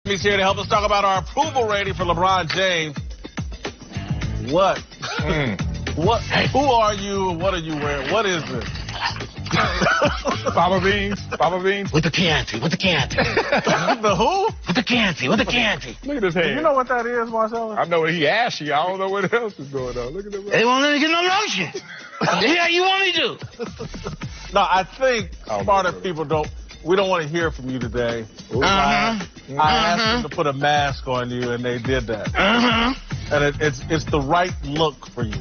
He's here to help us talk about our approval rating for LeBron James. What? What? Who are you? What are you wearing? What is this? Baba beans? Baba beans? With the Chianti, with the Chianti. The who? With the Chianti, with the Chianti. Look at his hand. You know what that is, Marcelo? I know he ashy. I don't know what else is going on. Look at him. They won't let me get no lotion. Yeah, you want me to? No, I think smarter people we don't want to hear from you today. I asked them to put a mask on you, and they did that. And it's the right look for you.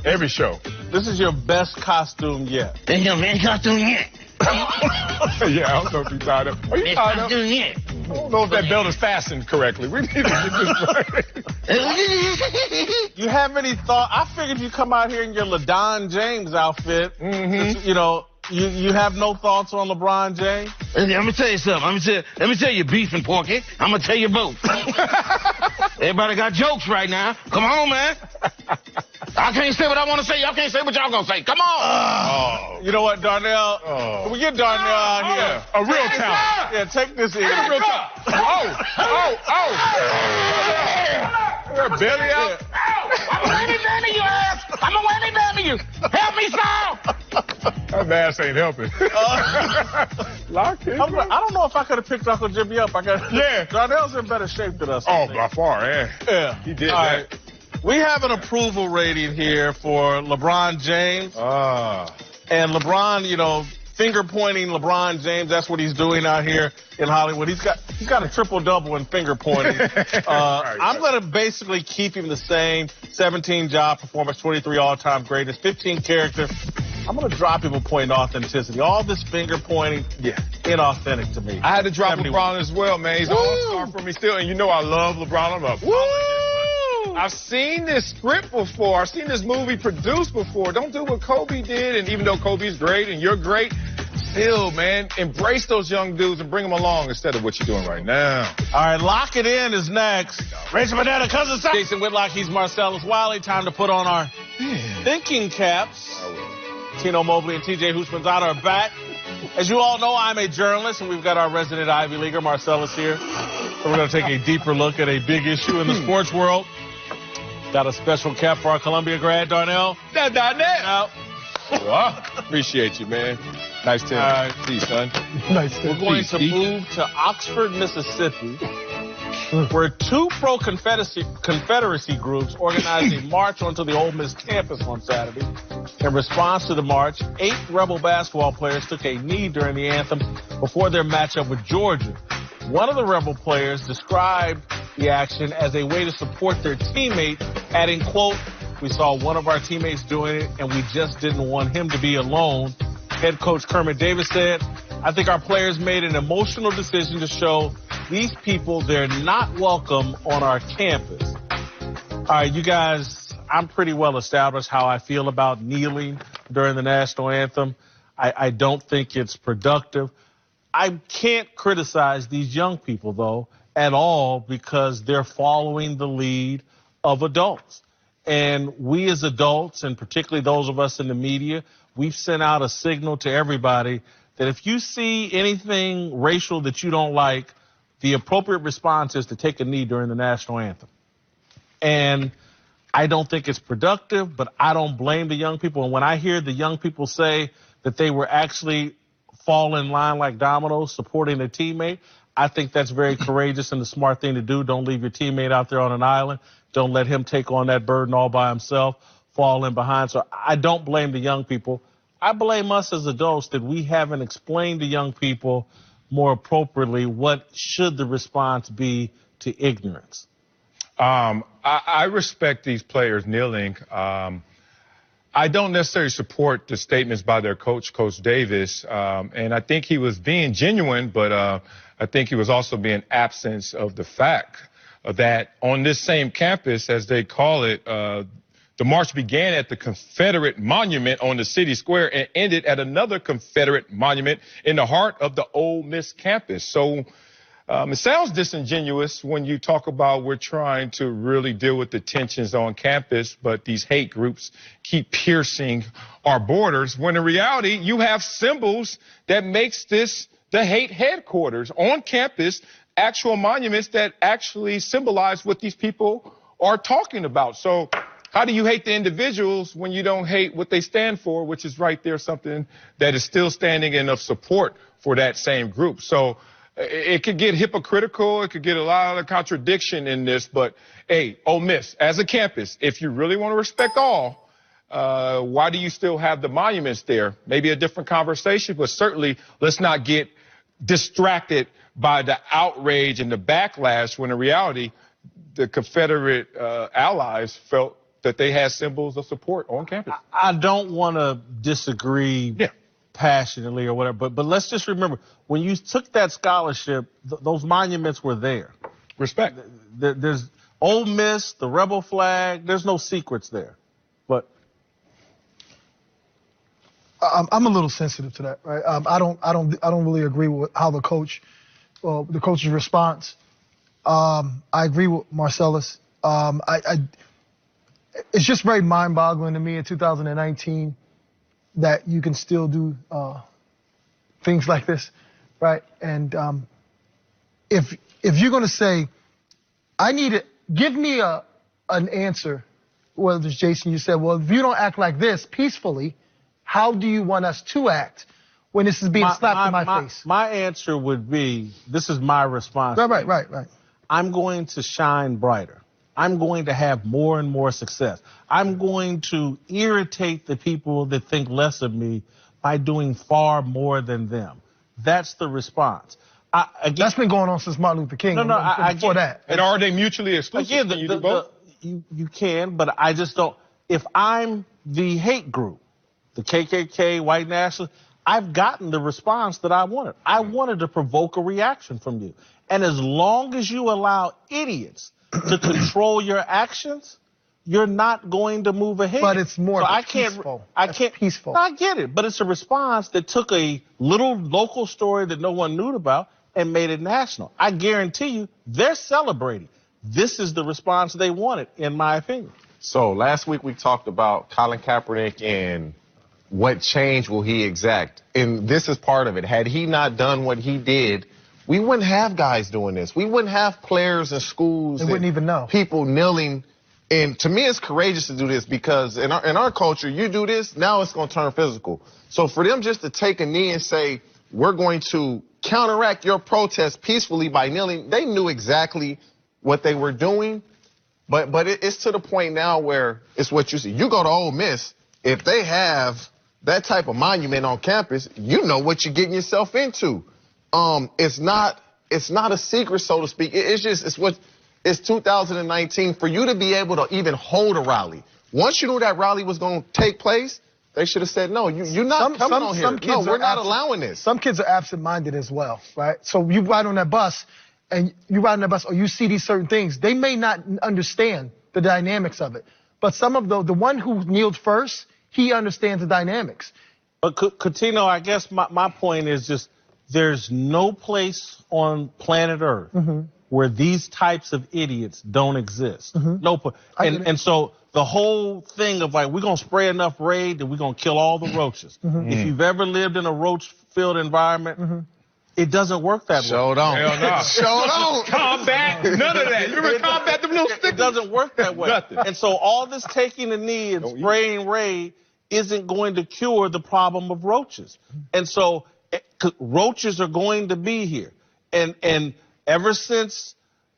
Every show. This is your best costume yet. There's no best costume yet. Yeah, I don't know if you're tied up. Are you Best tied up? costume yet. I don't know if that belt is fastened correctly. We need to get this right. You have any thought? I figured you come out here in your LeBron James outfit. You know, you have no thoughts on LeBron James? I'm going to tell you something. Let me tell you, Beef and Porky. I'm going to tell you both. Everybody got jokes right now. Come on, man. I can't say what I want to say. Y'all can't say what y'all going to say. Come on. You know what, Darnell? Can we get Darnell out here? A real talent. Yeah, take this in. Get a real talent. Belly out. I'm going to wave down to you, ass. I'm going to wave down to you. Help me, Saul. That mask ain't helping. Lock in. I don't know if I could have picked Uncle Jimmy up. Darnell's in better shape than us. Oh, by far, yeah. Yeah. He did All that. right. We have an approval rating here for LeBron James. And LeBron, you know, finger pointing LeBron James, that's what he's doing out here in Hollywood. He's got a triple-double in finger pointing. I'm going to basically keep him the same. 17 job performance, 23 all-time greatest, 15 character. I'm going to drop him a point in authenticity. All this finger pointing, inauthentic to me. I had to drop 71. LeBron as well, man. He's an all-star for me still. And you know I love LeBron. I'm a I've seen this script before. I've seen this movie produced before. Don't do what Kobe did. And even though Kobe's great and you're great, still, man, embrace those young dudes and bring them along instead of what you're doing right now. All right, Lock It In is next. Rachel Banana, Cousin Sam. Jason Whitlock, he's Marcellus Wiley. Time to put on our thinking caps. Tino Mobley and TJ Houshmandzadeh are back. As you all know, I'm a journalist, and we've got our resident Ivy Leaguer, Marcellus, here. So we're going to take a deeper look at a big issue in the sports world. Got a special cap for our Columbia grad, Darnell. Now. Appreciate you, man. Nice to see you, son. We're going to move to Oxford, Mississippi, where two pro-Confederacy groups organized a march onto the Ole Miss campus on Saturday. In response to the march, 8 Rebel basketball players took a knee during the anthem before their matchup with Georgia. One of the Rebel players described the action as a way to support their teammate, adding, quote, "We saw one of our teammates doing it, and we just didn't want him to be alone." Head coach Kermit Davis said, "I think our players made an emotional decision to show these people they're not welcome on our campus." All right, you guys, I'm pretty well established how I feel about kneeling during the national anthem. I don't think it's productive. I can't criticize these young people, though, at all, because they're following the lead of adults. And we as adults, and particularly those of us in the media, we've sent out a signal to everybody that if you see anything racial that you don't like, the appropriate response is to take a knee during the national anthem. And I don't think it's productive, but I don't blame the young people. And when I hear the young people say that they were actually fall in line like dominoes supporting their teammate, I think that's very courageous and the smart thing to do. Don't leave your teammate out there on an island. Don't let him take on that burden all by himself, fall in behind. So I don't blame the young people. I blame us as adults that we haven't explained to young people more appropriately what should the response be to ignorance. I respect these players kneeling. I don't necessarily support the statements by their coach, Coach Davis, and I think he was being genuine, but I think he was also being absent of the fact that on this same campus, as they call it, the march began at the Confederate Monument on the city square and ended at another Confederate monument in the heart of the Ole Miss campus. So it sounds disingenuous when you talk about we're trying to really deal with the tensions on campus, but these hate groups keep piercing our borders, when in reality you have symbols that makes this the hate headquarters on campus actual monuments that actually symbolize what these people are talking about. So how do you hate the individuals when you don't hate what they stand for, which is right there something that is still standing in of support for that same group? So it could get hypocritical. It could get a lot of contradiction in this. But, hey, Ole Miss, as a campus, if you really want to respect all, why do you still have the monuments there? Maybe a different conversation, but certainly let's not get distracted by the outrage and the backlash when in reality the Confederate allies felt that they had symbols of support on campus. I don't want to disagree passionately or whatever, but let's just remember, when you took that scholarship, those monuments were there. Respect. There's Ole Miss, the rebel flag, there's no secrets there. But I'm a little sensitive to that, right? I don't really agree with how the coach's response. I agree with Marcellus. It's just very mind-boggling to me in 2019 that you can still do things like this, right? And if you're going to say, give me an answer, whether it's Jason, you said, well, if you don't act like this peacefully, how do you want us to act when this is being slapped in my face? My answer would be, this is my response. Right. I'm going to shine brighter. I'm going to have more and more success. I'm going to irritate the people that think less of me by doing far more than them. That's the response. That's been going on since Martin Luther King. Before that. And are they mutually exclusive? Again, you do both? You can, but I just don't. If I'm the hate group, the KKK, white nationalists, I've gotten the response that I wanted. I wanted to provoke a reaction from you. And as long as you allow idiots to control your actions, you're not going to move ahead. But it's more peaceful. Peaceful. I get it, but it's a response that took a little local story that no one knew about and made it national. I guarantee you, they're celebrating. This is the response they wanted, in my opinion. So last week we talked about Colin Kaepernick and what change will he exact. And this is part of it. Had he not done what he did, we wouldn't have guys doing this. We wouldn't have players in schools. They wouldn't even know. People kneeling. And to me, it's courageous to do this because in our culture, you do this, now it's going to turn physical. So for them just to take a knee and say, we're going to counteract your protest peacefully by kneeling, they knew exactly what they were doing. But it's to the point now where it's what you see. You go to Ole Miss, if they have that type of monument on campus, you know what you're getting yourself into. It's not a secret, so to speak. It's 2019 for you to be able to even hold a rally. Once you knew that rally was going to take place, they should have said, no, you're not coming on here. No, we're not allowing this. Some kids are absent-minded as well, right? So you ride on that bus, or you see these certain things. They may not understand the dynamics of it. But some of the one who kneeled first, he understands the dynamics. But Coutinho, I guess my point is just, there's no place on planet Earth where these types of idiots don't exist. No place. And so the whole thing of like, we're going to spray enough raid that we're going to kill all the roaches. If you've ever lived in a roach-filled environment, it doesn't work that way. Show don't. Hell no. Show don't. Combat. None of that. You remember combat them little stickers? It doesn't work that way. Nothing. And so all this taking a knee and spraying raid isn't going to cure the problem of roaches. And so roaches are going to be here. And ever since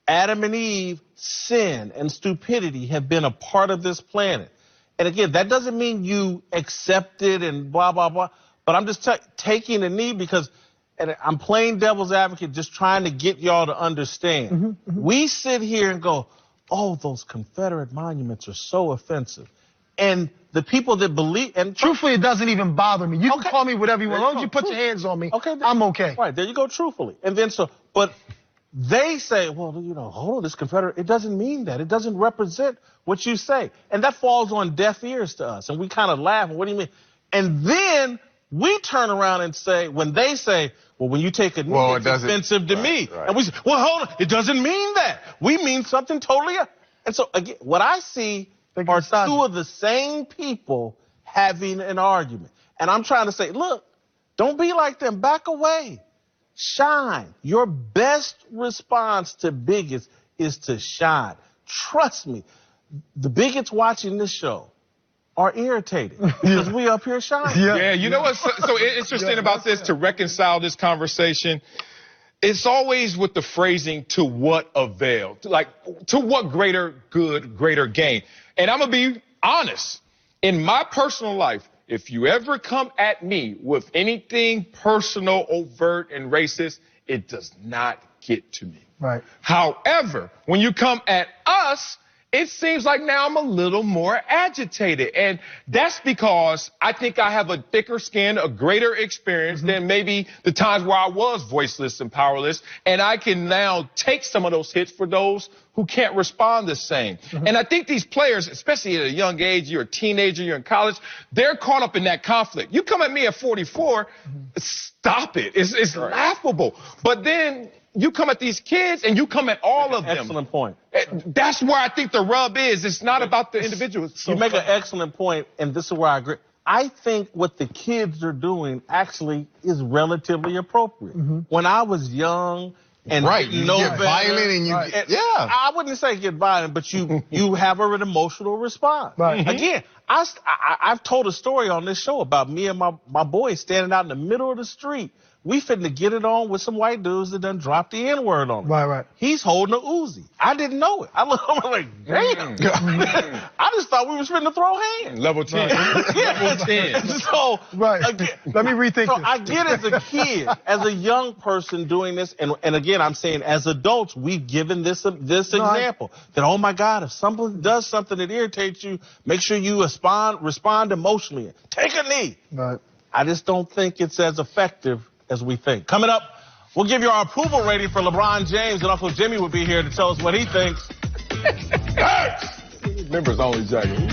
Adam and Eve, sin and stupidity have been a part of this planet. And again, that doesn't mean you accept it and blah, blah, blah. But I'm just taking a knee because, and I'm playing devil's advocate, just trying to get y'all to understand. We sit here and go, oh, those Confederate monuments are so offensive. And the people that believe, and truthfully, it doesn't even bother me. You can call me whatever you want. As long as you put your hands on me, I'm okay. Right, there you go, truthfully. And then but they say, well, hold on, this Confederate, it doesn't mean that. It doesn't represent what you say. And that falls on deaf ears to us. And we kind of laugh, what do you mean? And then we turn around and say, when they say, well, when you take a knee, it's offensive to me. Right. And we say, well, hold on, it doesn't mean that. We mean something totally else. And so, again, what I see are two of the same people having an argument. And I'm trying to say, look, don't be like them. Back away. Shine. Your best response to bigots is to shine. Trust me, the bigots watching this show are irritated because we up here shining. Yeah, you know what's so interesting about this, to reconcile this conversation? It's always with the phrasing, to what avail? Like, to what greater good, greater gain? And I'm going to be honest. In my personal life, if you ever come at me with anything personal, overt, and racist, it does not get to me. Right. However, when you come at us, it seems like now I'm a little more agitated. And that's because I think I have a thicker skin, a greater experience than maybe the times where I was voiceless and powerless. And I can now take some of those hits for those who can't respond the same. And I think these players, especially at a young age, you're a teenager, you're in college, they're caught up in that conflict. You come at me at 44, stop it. It's laughable. But then you come at these kids and you come at all of them. Excellent point. That's where I think the rub is. It's not about the individuals. You make an excellent point, and this is where I agree. I think what the kids are doing actually is relatively appropriate. When I was young and you know get better, violent and you I wouldn't say get violent, but you have an emotional response. Again, I've told a story on this show about me and my boys standing out in the middle of the street. We finna get it on with some white dudes that done dropped the N-word on him. Right. He's holding a Uzi. I didn't know it. I looked at him like, damn. I just thought we were finna throw hands. Level 10. Level 10. So, again, let me rethink so this. I get as a kid, as a young person doing this, and again, I'm saying as adults, we've given this example. That, oh my God, if someone does something that irritates you, make sure you respond emotionally. Take a knee. Right. I just don't think it's as effective as we think. Coming up, we'll give you our approval rating for LeBron James, and Uncle Jimmy will be here to tell us what he thinks. Members only jacket.